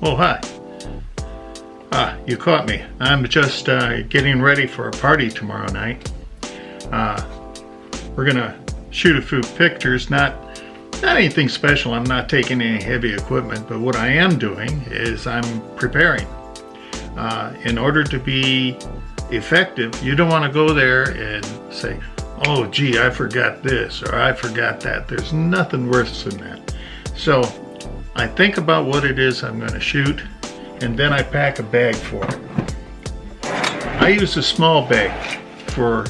Oh, hi. You caught me. I'm just getting ready for a party tomorrow night. We're gonna shoot a few pictures, not anything special. I'm not taking any heavy equipment, but what I am doing is I'm preparing. In order to be effective, you don't want to go there and say, oh gee, I forgot this or I forgot that. There's nothing worse than that. So I think about what it is I'm going to shoot, and then I pack a bag for it. I use a small bag for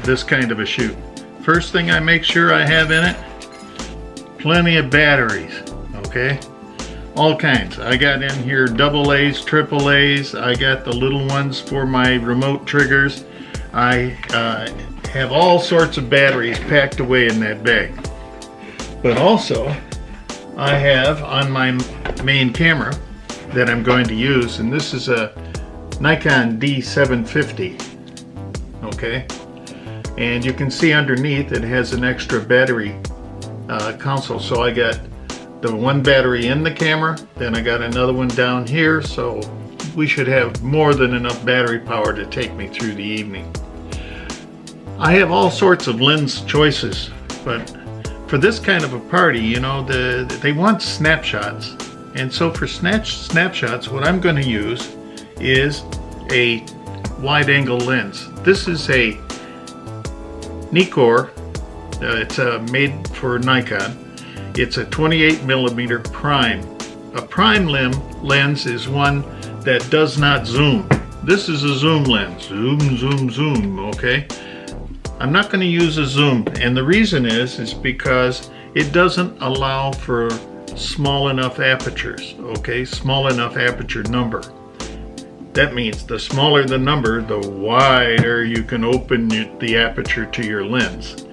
this kind of a shoot. First thing I make sure I have in it, plenty of batteries, okay? All kinds. I got in here AA's, AAA's. I got the little ones for my remote triggers. I have all sorts of batteries packed away in that bag. But also, I have on my main camera that I'm going to use, and this is a Nikon D750, okay? And you can see underneath it has an extra battery console. So I got the one battery in the camera, then I got another one down here, so we should have more than enough battery power to take me through the evening. I have all sorts of lens choices, but for this kind of a party, you know, they want snapshots. And so for snapshots, what I'm going to use is a wide angle lens. This is a Nikkor. It's made for Nikon. It's a 28mm prime. A prime lens is one that does not zoom. This is a zoom lens. Zoom, zoom, zoom, okay? I'm not going to use a zoom, and the reason is because it doesn't allow for small enough apertures, okay? Small enough aperture number. That means the smaller the number, the wider you can open the aperture to your lens.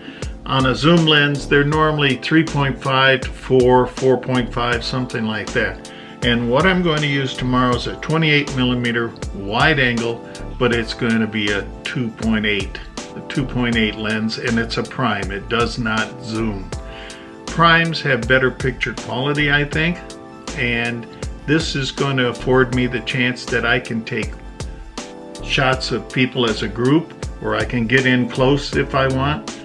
On a zoom lens, they're normally 3.5 to 4, 4.5, something like that. And what I'm going to use tomorrow is a 28mm wide angle, but it's going to be a 2.8 lens, and it's a prime. It does not zoom. Primes have better picture quality, I think, and this is going to afford me the chance that I can take shots of people as a group, or I can get in close if I want.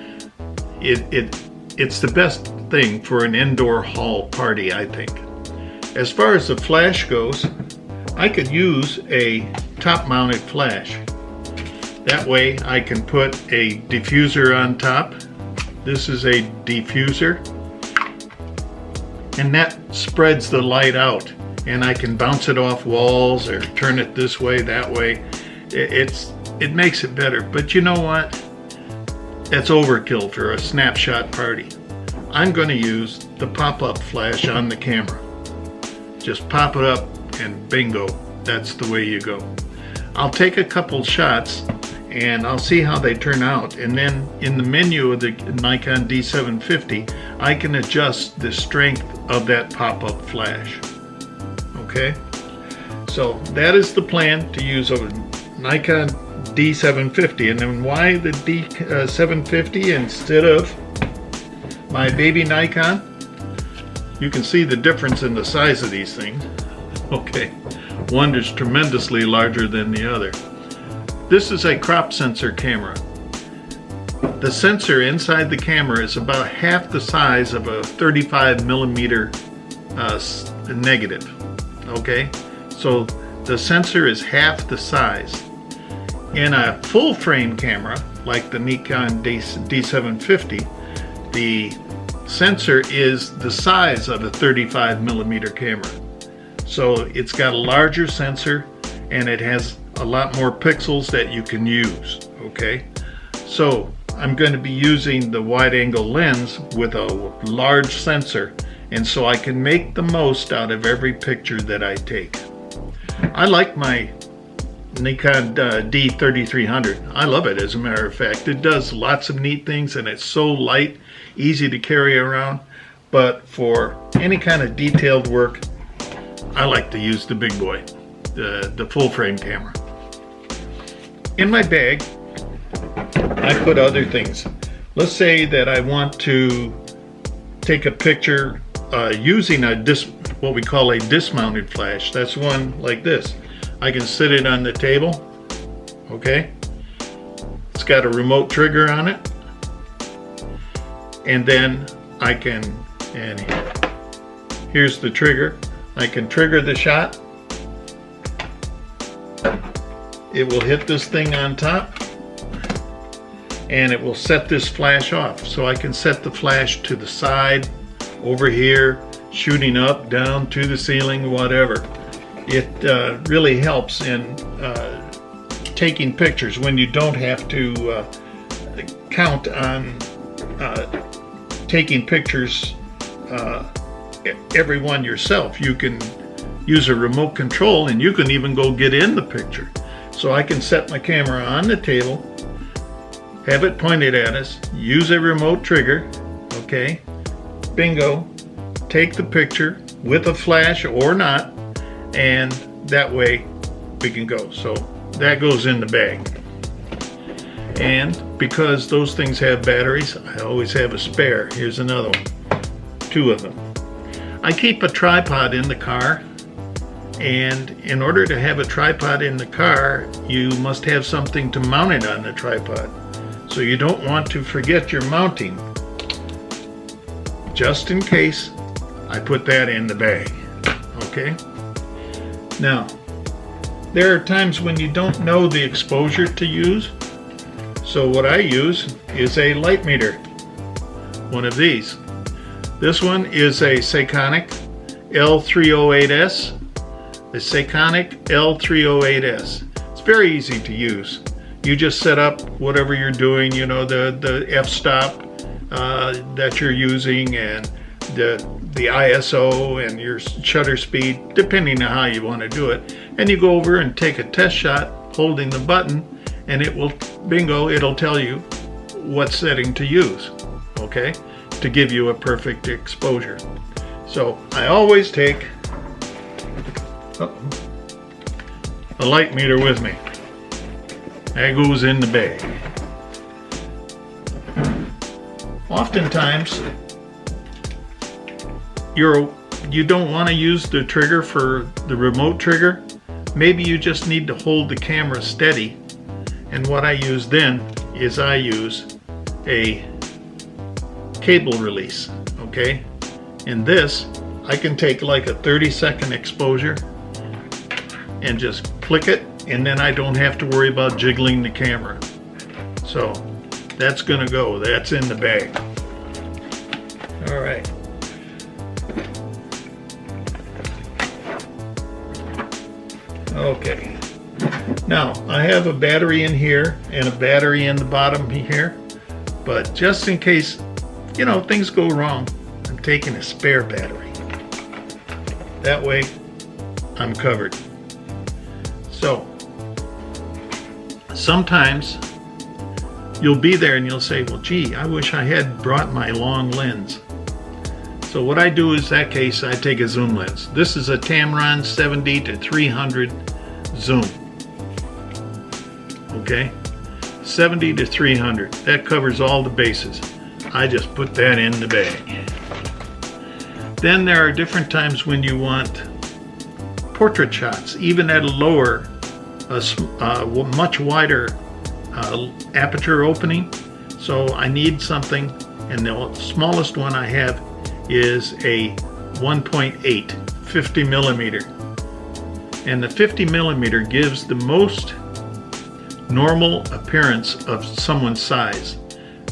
It's the best thing for an indoor hall party, I think. As far as the flash goes, I could use a top-mounted flash. That way I can put a diffuser on top. This is a diffuser, and that spreads the light out, and I can bounce it off walls or turn it this way, that way. It makes it better, but you know what? That's overkill for a snapshot party. I'm going to use the pop-up flash on the camera. Just pop it up and bingo, that's the way you go. I'll take a couple shots and I'll see how they turn out, and then in the menu of the Nikon D750 I can adjust the strength of that pop-up flash. Okay, so that is the plan, to use a Nikon D750. And then why the D750 instead of my baby Nikon? You can see the difference in the size of these things. Okay, one is tremendously larger than the other. This is a crop sensor camera. The sensor inside the camera is about half the size of a 35mm negative. Okay, so the sensor is half the size. In a full frame camera like the Nikon D750, the sensor is the size of a 35mm camera. So it's got a larger sensor and it has a lot more pixels that you can use, okay? So I'm going to be using the wide angle lens with a large sensor, and so I can make the most out of every picture that I take. I like my Nikon D3300. I love it, as a matter of fact. It does lots of neat things and it's so light, easy to carry around. But for any kind of detailed work, I like to use the big boy, the full frame camera. In my bag, I put other things. Let's say that I want to take a picture using a what we call a dismounted flash. That's one like this. I can sit it on the table, okay? It's got a remote trigger on it. And then I can, and here's the trigger. I can trigger the shot. It will hit this thing on top and it will set this flash off. So I can set the flash to the side, over here, shooting up, down, to the ceiling, whatever. It really helps in taking pictures when you don't have to count on taking pictures every one yourself. You can use a remote control and you can even go get in the picture. So I can set my camera on the table, have it pointed at us, use a remote trigger, okay, bingo, take the picture with a flash or not, and that way we can go. So that goes in the bag. And because those things have batteries, I always have a spare. Here's another one, 2 of them. I keep a tripod in the car, and in order to have a tripod in the car, you must have something to mount it on the tripod. So you don't want to forget your mounting. Just in case, I put that in the bag, okay? Now, there are times when you don't know the exposure to use. So what I use is a light meter, one of these. This one is a Seikonic L308S. The Seikonic L308S. It's very easy to use. You just set up whatever you're doing, you know, the f-stop that you're using, and the ISO and your shutter speed, depending on how you want to do it. And you go over and take a test shot holding the button, and it will, bingo, it'll tell you what setting to use, okay, to give you a perfect exposure. So I always take a light meter with me. That goes in the bag. Oftentimes, you don't want to use the trigger for the remote trigger. Maybe you just need to hold the camera steady. And what I use then is I use a cable release, okay? In this, I can take like a 30-second exposure and just click it, and then I don't have to worry about jiggling the camera. So that's gonna go, that's in the bag. All right. Okay. Now, I have a battery in here and a battery in the bottom here, but just in case, you know, things go wrong, I'm taking a spare battery. That way, I'm covered. So, sometimes you'll be there and you'll say, well, gee, I wish I had brought my long lens. So what I do is, that case, I take a zoom lens. This is a Tamron 70-300 zoom. Okay, 70-300. That covers all the bases. I just put that in the bag. Then there are different times when you want portrait shots, even at a lower, much wider aperture opening. So I need something, and the smallest one I have is a 1.8, 50 millimeter. And the 50 millimeter gives the most normal appearance of someone's size.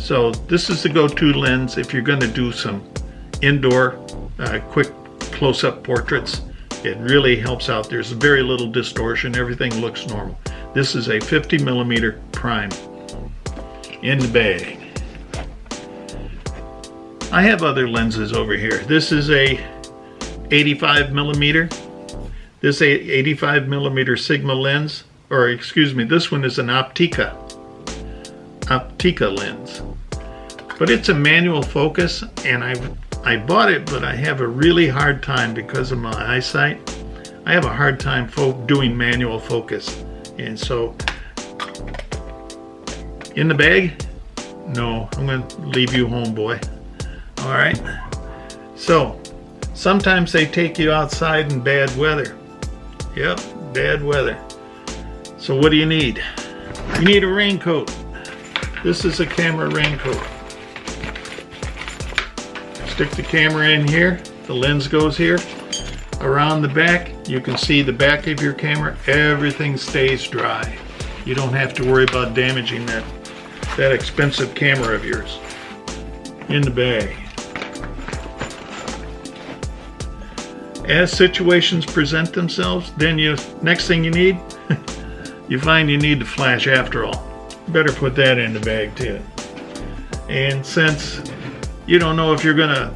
So this is the go-to lens if you're going to do some indoor quick close-up portraits. It really helps out. There's very little distortion. Everything looks normal. This is a 50 millimeter prime in the bag. I have other lenses over here. This is a 85 millimeter. This 85 millimeter Sigma lens, or excuse me, this one is an Optica lens. But it's a manual focus, and I bought it, but I have a really hard time because of my eyesight. I have a hard time doing manual focus. And so, in the bag? No, I'm going to leave you home, boy. All right. So, Sometimes they take you outside in bad weather. Yep, bad weather. So what do you need? You need a raincoat. This is a camera raincoat. Stick the camera in here. The lens goes here. Around the back, you can see the back of your camera. Everything stays dry. You don't have to worry about damaging that expensive camera of yours. In the bag. As situations present themselves, then next thing you need, you find you need the flash after all. Better put that in the bag too. And since you don't know if you're gonna,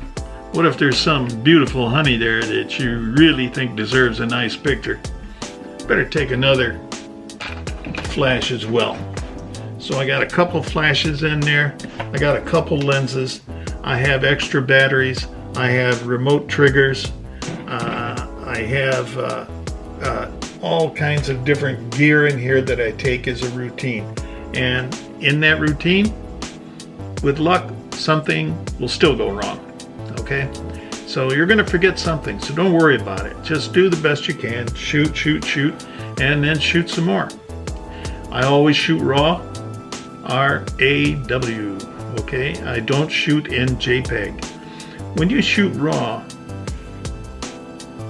what if there's some beautiful honey there that you really think deserves a nice picture? Better take another flash as well. So I got a couple flashes in there. I got a couple lenses. I have extra batteries. I have remote triggers. I have all kinds of different gear in here that I take as a routine. And in that routine, with luck, something will still go wrong. Okay? So you're going to forget something, so don't worry about it. Just do the best you can. Shoot, shoot, shoot, and then shoot some more. I always shoot RAW, R-A-W, okay? I don't shoot in JPEG. When you shoot RAW,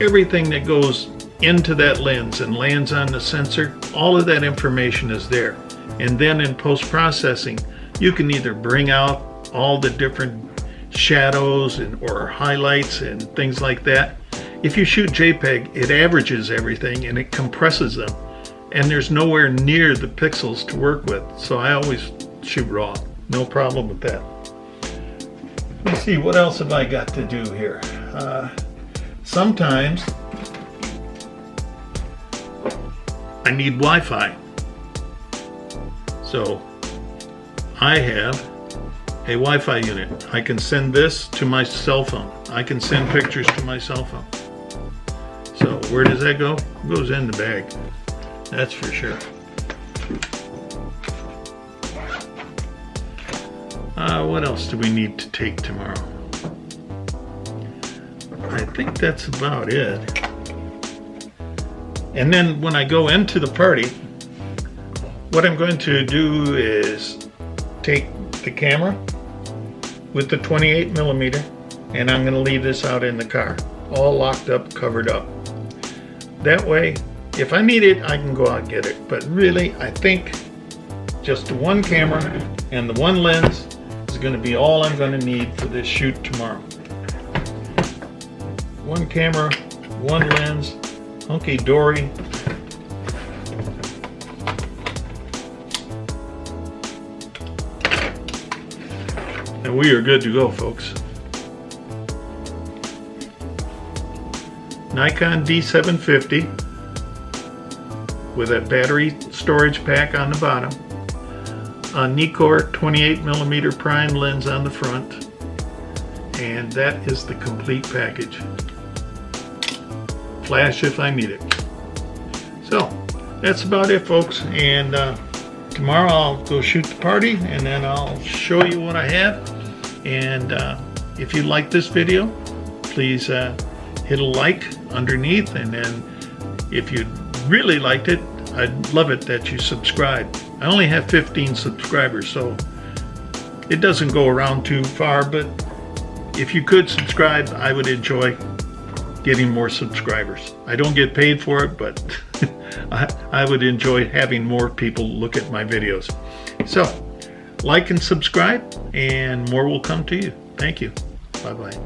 everything that goes into that lens and lands on the sensor, all of that information is there. And then in post-processing, you can either bring out all the different shadows or highlights and things like that. If you shoot JPEG, it averages everything and it compresses them. And there's nowhere near the pixels to work with. So I always shoot RAW. No problem with that. Let me see, what else have I got to do here? Sometimes I need Wi-Fi. So I have a Wi-Fi unit. I can send this to my cell phone. I can send pictures to my cell phone. So where does that go? It goes in the bag. That's for sure. What else do we need to take tomorrow? I think that's about it. And then when I go into the party, what I'm going to do is take the camera with the 28mm, and I'm going to leave this out in the car, all locked up, covered up. That way, if I need it, I can go out and get it. But really, I think just the one camera and the one lens is going to be all I'm going to need for this shoot tomorrow. One camera, one lens, hunky-dory. And we are good to go, folks. Nikon D750 with a battery storage pack on the bottom, a Nikkor 28mm prime lens on the front, and that is the complete package. Flash if I need it. So that's about it, folks, and tomorrow I'll go shoot the party and then I'll show you what I have. And if you like this video, please hit a like underneath, and then if you really liked it, I'd love it that you subscribe. I only have 15 subscribers, so it doesn't go around too far, but if you could subscribe, I would enjoy getting more subscribers. I don't get paid for it, but I would enjoy having more people look at my videos. So like and subscribe, and more will come to you. Thank you. Bye-bye.